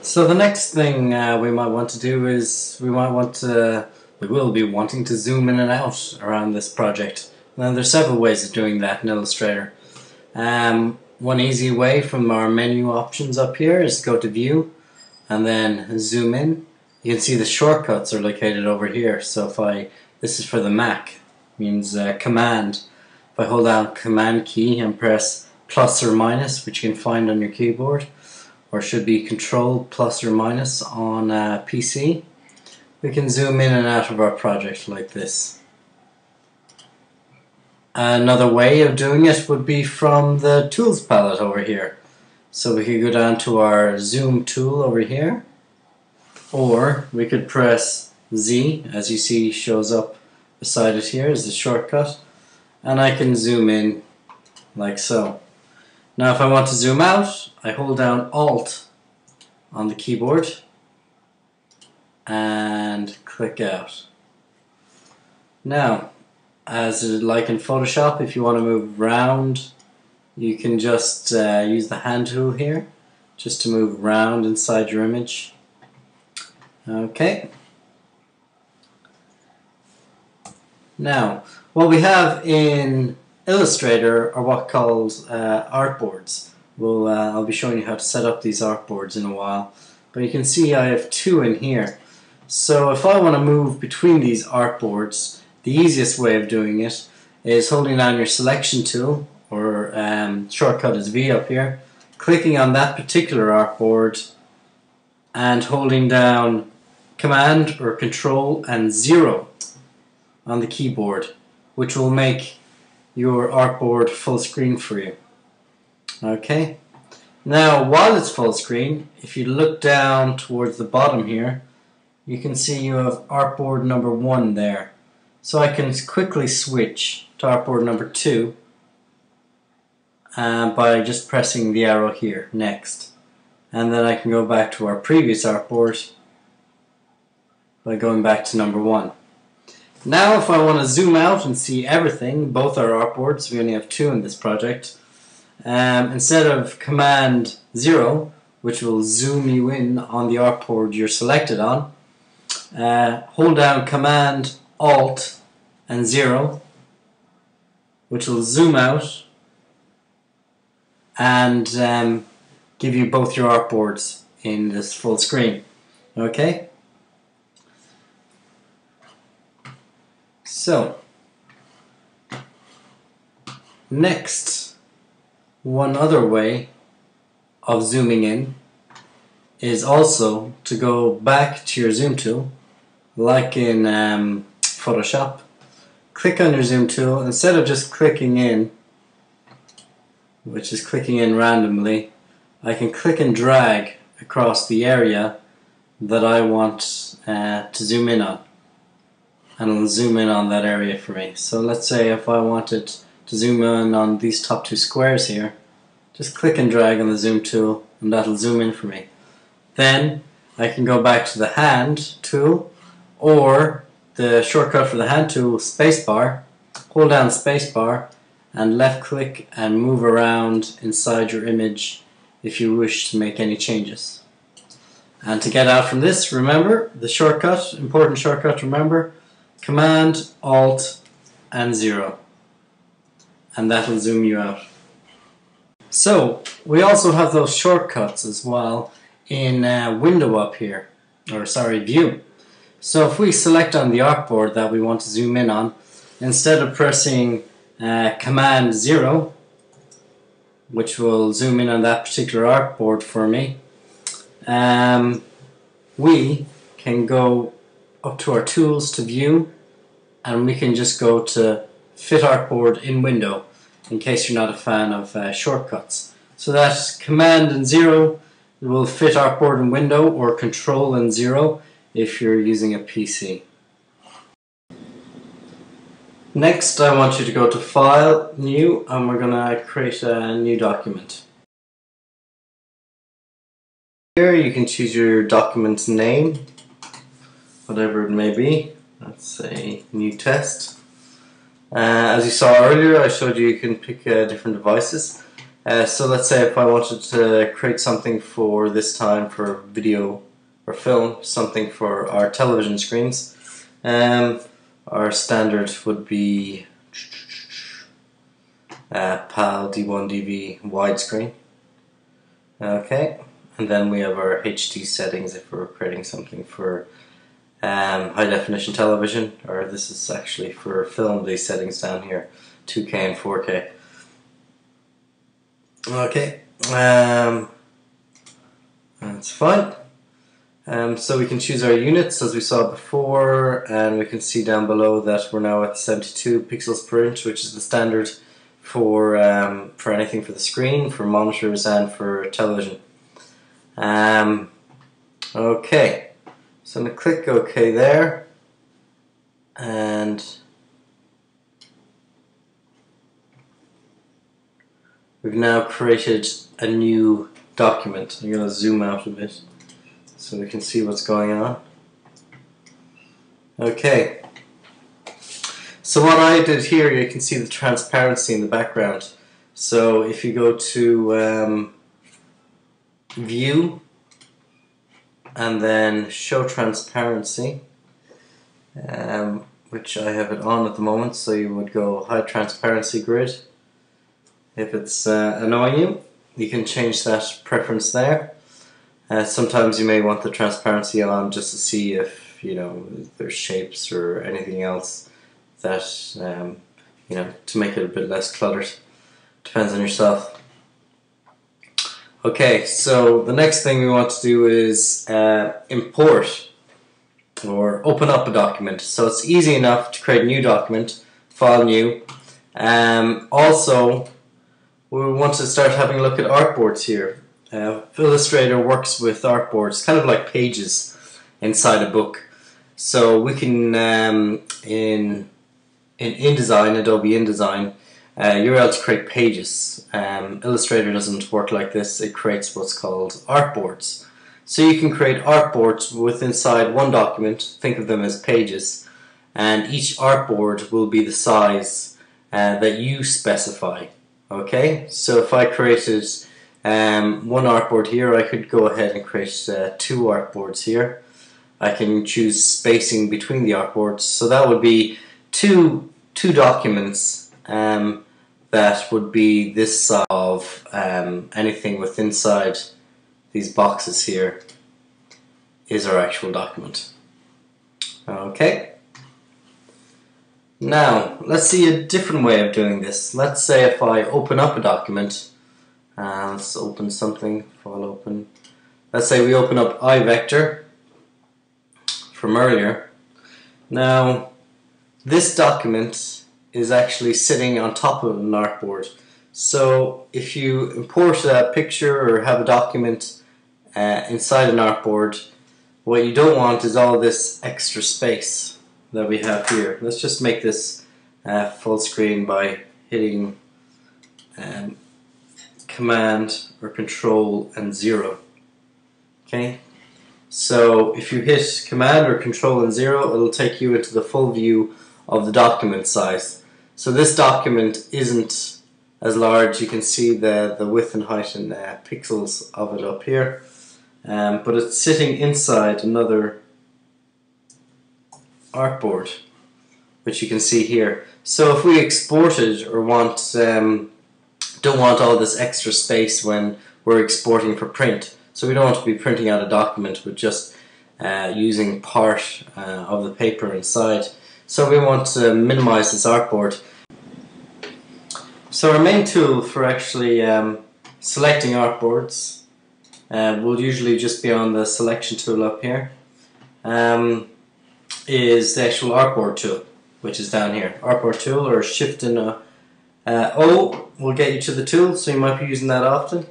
So the next thing we might want to do is we will be wanting to zoom in and out around this project. Now there's several ways of doing that in Illustrator. One easy way from our menu options up here is to go to View and then zoom in. You can see the shortcuts are located over here. So this is for the Mac, means Command. If I hold down Command key and press plus or minus, which you can find on your keyboard, or should be Control plus or minus on PC, we can zoom in and out of our project like this. Another way of doing it would be from the Tools palette over here. So we could go down to our Zoom tool over here, or we could press Z, as you see shows up beside it here is the shortcut, and I can zoom in like so. Now if I want to zoom out, I hold down Alt on the keyboard and click out. Now, as like in Photoshop, if you want to move around, you can just use the hand tool here just to move around inside your image. Okay. Now, what we have in Illustrator are what called artboards. I'll be showing you how to set up these artboards in a while, but you can see I have two in here. So if I want to move between these artboards, the easiest way of doing it is holding down your selection tool, or shortcut is V up here, clicking on that particular artboard and holding down Command or Control and 0 on the keyboard, which will make your artboard full screen for you. Okay, now while it's full screen, if you look down towards the bottom here, you can see you have artboard number 1 there. So I can quickly switch to artboard number 2 by just pressing the arrow here, next. And then I can go back to our previous artboard by going back to number 1. Now if I want to zoom out and see everything, both our artboards, we only have 2 in this project, instead of Command 0, which will zoom you in on the artboard you're selected on, hold down Command Alt and 0, which will zoom out and give you both your artboards in this full screen. Okay? So, next, one other way of zooming in is also to go back to your zoom tool, like in Photoshop. Click on your zoom tool. Instead of just clicking in, which is clicking in randomly, I can click and drag across the area that I want to zoom in on, and it'll zoom in on that area for me. So let's say if I wanted to zoom in on these top 2 squares here, just click and drag on the zoom tool and that'll zoom in for me. Then I can go back to the hand tool, or the shortcut for the hand tool, spacebar. Hold down spacebar and left click and move around inside your image if you wish to make any changes. And to get out from this, remember the shortcut, important shortcut to remember, Command Alt and 0, and that'll zoom you out. So we also have those shortcuts as well in Window up here, or sorry, View. So if we select on the artboard that we want to zoom in on, instead of pressing Command 0, which will zoom in on that particular artboard for me, we can go up to our tools to View, and we can just go to Fit Artboard in Window, in case you're not a fan of shortcuts. So that's Command and 0 will fit Artboard in Window, or Control and 0 if you're using a PC. Next, I want you to go to File, New, and we're going to create a new document. Here you can choose your document's name, whatever it may be. Let's say New Test. As you saw earlier, I showed you can pick different devices. So let's say if I wanted to create something for this time for video or film, something for our television screens, our standard would be PAL D1DV widescreen. Okay, and then we have our HD settings if we're creating something for high definition television, or this is actually for film, these settings down here, 2K and 4K. Okay, that's fine. So we can choose our units as we saw before, and we can see down below that we're now at 72 pixels per inch, which is the standard for anything for the screen, for monitors, and for television. Okay, so I'm going to click OK there, and we've now created a new document. I'm going to zoom out a bit so we can see what's going on. Okay, so what I did here, you can see the transparency in the background. So if you go to View and then Show Transparency, which I have it on at the moment, so you would go High Transparency Grid. If it's annoying you, you can change that preference there. Sometimes you may want the transparency on just to see if, you know, there's shapes or anything else that, you know, to make it a bit less cluttered. Depends on yourself. Okay, so the next thing we want to do is import or open up a document. So it's easy enough to create a new document, File New. Also, we want to start having a look at artboards here. Illustrator works with artboards, kind of like pages inside a book. So we can, in InDesign, Adobe InDesign, you're able to create pages. Illustrator doesn't work like this, it creates what's called artboards. So you can create artboards within inside one document, think of them as pages, and each artboard will be the size that you specify. Okay, so if I created one artboard here, I could go ahead and create two artboards here. I can choose spacing between the artboards, so that would be two documents that would be this size of anything within inside these boxes here is our actual document. Okay. Now, let's see a different way of doing this. Let's say if I open up a document, let's open something, file open. Let's say we open up iVector from earlier. Now, this document is actually sitting on top of an artboard. So if you import a picture or have a document inside an artboard, what you don't want is all this extra space that we have here. Let's just make this full screen by hitting Command or Control and 0. Okay, so if you hit Command or Control and 0, it'll take you into the full view of the document size. So this document isn't as large. You can see the width and height and pixels of it up here, but it's sitting inside another artboard, which you can see here. So if we export it or don't want all this extra space when we're exporting for print, so we don't want to be printing out a document with just using part of the paper inside. So we want to minimize this artboard. So our main tool for actually selecting artboards will usually just be on the selection tool up here. Is the actual artboard tool, which is down here. Artboard tool, or Shift and O will get you to the tool, so you might be using that often.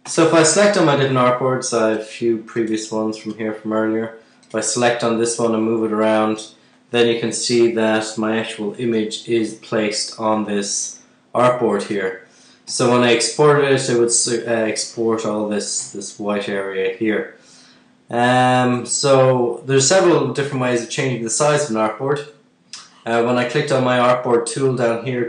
So if I select on my different artboards, I have a few previous ones from here from earlier. If I select on this one and move it around, then you can see that my actual image is placed on this artboard here. So when I exported it, it would export all this white area here. So there's several different ways of changing the size of an artboard. When I clicked on my artboard tool down here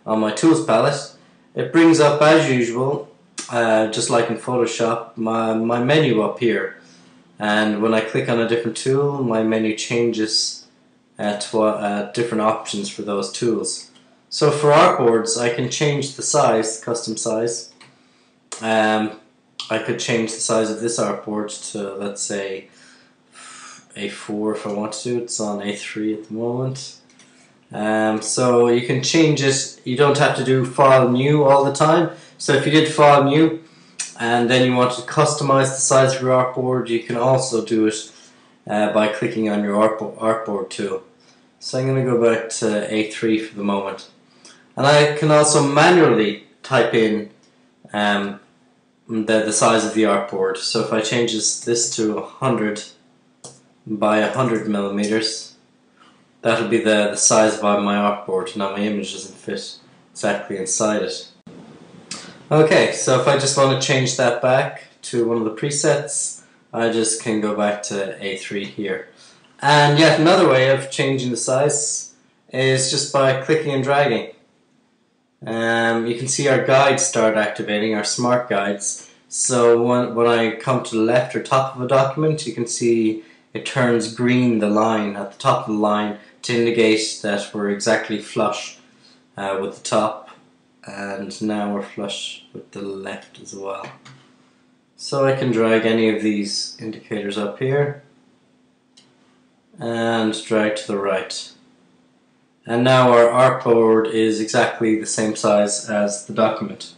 on my tools palette, it brings up as usual, just like in Photoshop, my menu up here. And when I click on a different tool, my menu changes to different options for those tools. So for artboards, I can change the size, custom size. I could change the size of this artboard to, let's say, A4 if I want to. It's on A3 at the moment. So you can change it. You don't have to do File New all the time. So if you did File New and then you want to customize the size of your artboard, you can also do it by clicking on your artboard tool. So I'm going to go back to A3 for the moment. And I can also manually type in the size of the artboard. So if I change this to 100 by 100 millimeters, that'll be the size of my artboard. Now my image doesn't fit exactly inside it. Okay, so if I just want to change that back to one of the presets, I just can go back to A3 here. And yet another way of changing the size is just by clicking and dragging. You can see our guides start activating, our smart guides. So when I come to the left or top of a document, you can see it turns green, the line at the top of the line, to indicate that we're exactly flush with the top, and now we're flush with the left as well. So I can drag any of these indicators up here and drag to the right. And now our artboard is exactly the same size as the document.